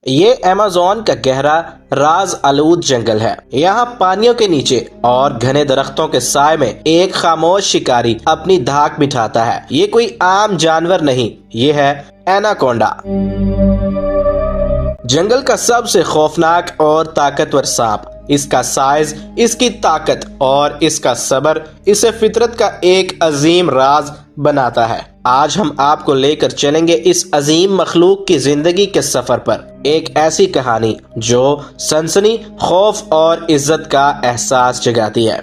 یہ ایمیزون کا گہرا راز آلود جنگل ہے۔ یہاں پانیوں کے نیچے اور گھنے درختوں کے سائے میں ایک خاموش شکاری اپنی دھاک بٹھاتا ہے۔ یہ کوئی عام جانور نہیں، یہ ہے ایناکونڈا، جنگل کا سب سے خوفناک اور طاقتور سانپ۔ اس کا سائز، اس کی طاقت اور اس کا صبر اسے فطرت کا ایک عظیم راز بناتا ہے۔ آج ہم آپ کو لے کر چلیں گے اس عظیم مخلوق کی زندگی کے سفر پر، ایک ایسی کہانی جو سنسنی، خوف اور عزت کا احساس جگاتی ہے۔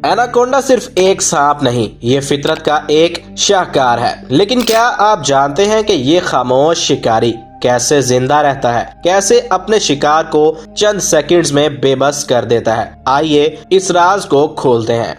ایناکونڈا صرف ایک سانپ نہیں، یہ فطرت کا ایک شاہکار ہے۔ لیکن کیا آپ جانتے ہیں کہ یہ خاموش شکاری کیسے زندہ رہتا ہے، کیسے اپنے شکار کو چند سیکنڈز میں بے بس کر دیتا ہے؟ آئیے اس راز کو کھولتے ہیں۔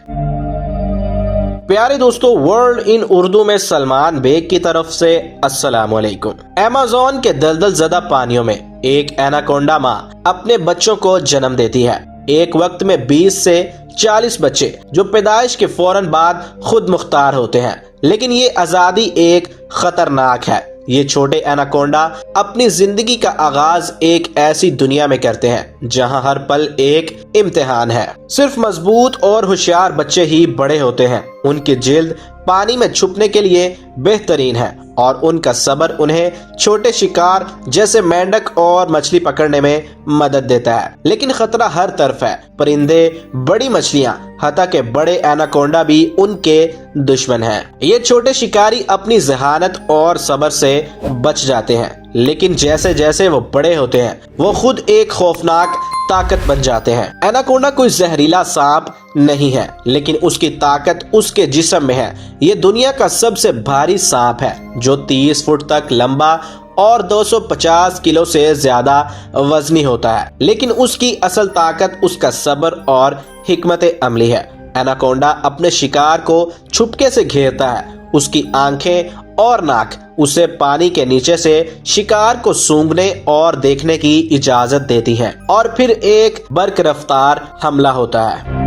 پیارے دوستو، ورلڈ ان اردو میں سلمان بیگ کی طرف سے السلام علیکم۔ ایمیزون کے دلدل زدہ پانیوں میں ایک ایناکونڈا ماں اپنے بچوں کو جنم دیتی ہے۔ ایک وقت میں 20 سے 40 بچے جو پیدائش کے فوراً بعد خود مختار ہوتے ہیں، لیکن یہ آزادی ایک خطرناک ہے۔ یہ چھوٹے ایناکونڈا اپنی زندگی کا آغاز ایک ایسی دنیا میں کرتے ہیں جہاں ہر پل ایک امتحان ہے۔ صرف مضبوط اور ہوشیار بچے ہی بڑے ہوتے ہیں۔ ان کی جلد پانی میں چھپنے کے لیے بہترین ہے اور ان کا صبر انہیں چھوٹے شکار جیسے مینڈک اور مچھلی پکڑنے میں مدد دیتا ہے۔ لیکن خطرہ ہر طرف ہے، پرندے، بڑی مچھلیاں، حتیٰ کہ بڑے ایناکونڈا بھی ان کے دشمن ہیں۔ یہ چھوٹے شکاری اپنی ذہانت اور صبر سے بچ جاتے ہیں، لیکن جیسے جیسے وہ بڑے ہوتے ہیں وہ خود ایک خوفناک طاقت بن جاتے ہیں۔ ایناکونڈا کوئی زہریلا سانپ نہیں ہے، لیکن اس کی طاقت اس کے جسم میں ہے۔ یہ دنیا کا سب سے بھاری سانپ ہے جو 30 فٹ تک لمبا اور 250 کلو سے زیادہ وزنی ہوتا ہے، لیکن اس کی اصل طاقت اس کا صبر اور حکمت عملی ہے۔ ایناکونڈا اپنے شکار کو چھپکے سے گھیرتا ہے۔ اس کی آنکھیں اور ناک اسے پانی کے نیچے سے شکار کو سونگھنے اور دیکھنے کی اجازت دیتی ہیں، اور پھر ایک برق رفتار حملہ ہوتا ہے۔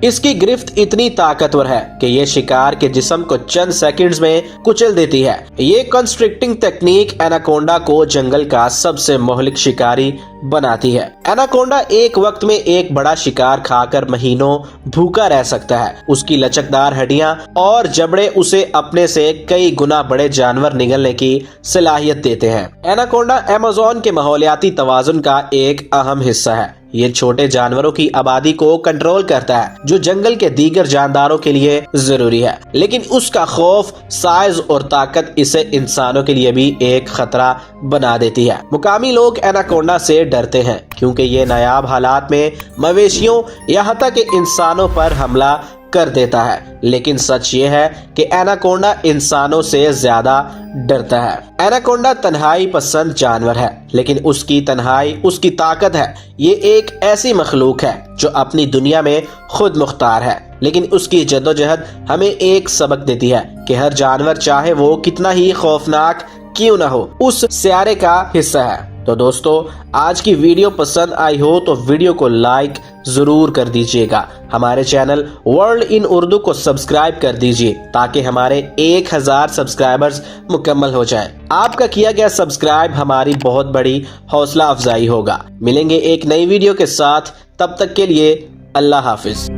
اس کی گرفت اتنی طاقتور ہے کہ یہ شکار کے جسم کو چند سیکنڈز میں کچل دیتی ہے۔ یہ کنسٹرکٹنگ تکنیک ایناکونڈا کو جنگل کا سب سے مہلک شکاری بناتی ہے۔ ایناکونڈا ایک وقت میں ایک بڑا شکار کھا کر مہینوں بھوکا رہ سکتا ہے۔ اس کی لچکدار ہڈیاں اور جبڑے اسے اپنے سے کئی گنا بڑے جانور نگلنے کی صلاحیت دیتے ہیں۔ ایناکونڈا ایمیزون کے ماحولیاتی توازن کا ایک اہم حصہ ہے۔ یہ چھوٹے جانوروں کی آبادی کو کنٹرول کرتا ہے جو جنگل کے دیگر جانداروں کے لیے ضروری ہے، لیکن اس کا خوف، سائز اور طاقت اسے انسانوں کے لیے بھی ایک خطرہ بنا دیتی ہے۔ مقامی لوگ ایناکونڈا سے ڈرتے ہیں کیونکہ یہ نایاب حالات میں مویشیوں یا حتیٰ کہ انسانوں پر حملہ کر دیتا ہے، لیکن سچ یہ ہے کہ ایناکونڈا انسانوں سے زیادہ ڈرتا ہے۔ ایناکونڈا تنہائی پسند جانور ہے، لیکن اس کی تنہائی اس کی طاقت ہے۔ یہ ایک ایسی مخلوق ہے جو اپنی دنیا میں خود مختار ہے، لیکن اس کی جدوجہد ہمیں ایک سبق دیتی ہے کہ ہر جانور چاہے وہ کتنا ہی خوفناک کیوں نہ ہو، اس سیارے کا حصہ ہے۔ تو دوستو، آج کی ویڈیو پسند آئی ہو تو ویڈیو کو لائک ضرور کر دیجئے گا۔ ہمارے چینل ورلڈ ان اردو کو سبسکرائب کر دیجئے تاکہ ہمارے 1000 سبسکرائبرز مکمل ہو جائیں۔ آپ کا کیا گیا سبسکرائب ہماری بہت بڑی حوصلہ افزائی ہوگا۔ ملیں گے ایک نئی ویڈیو کے ساتھ، تب تک کے لیے اللہ حافظ۔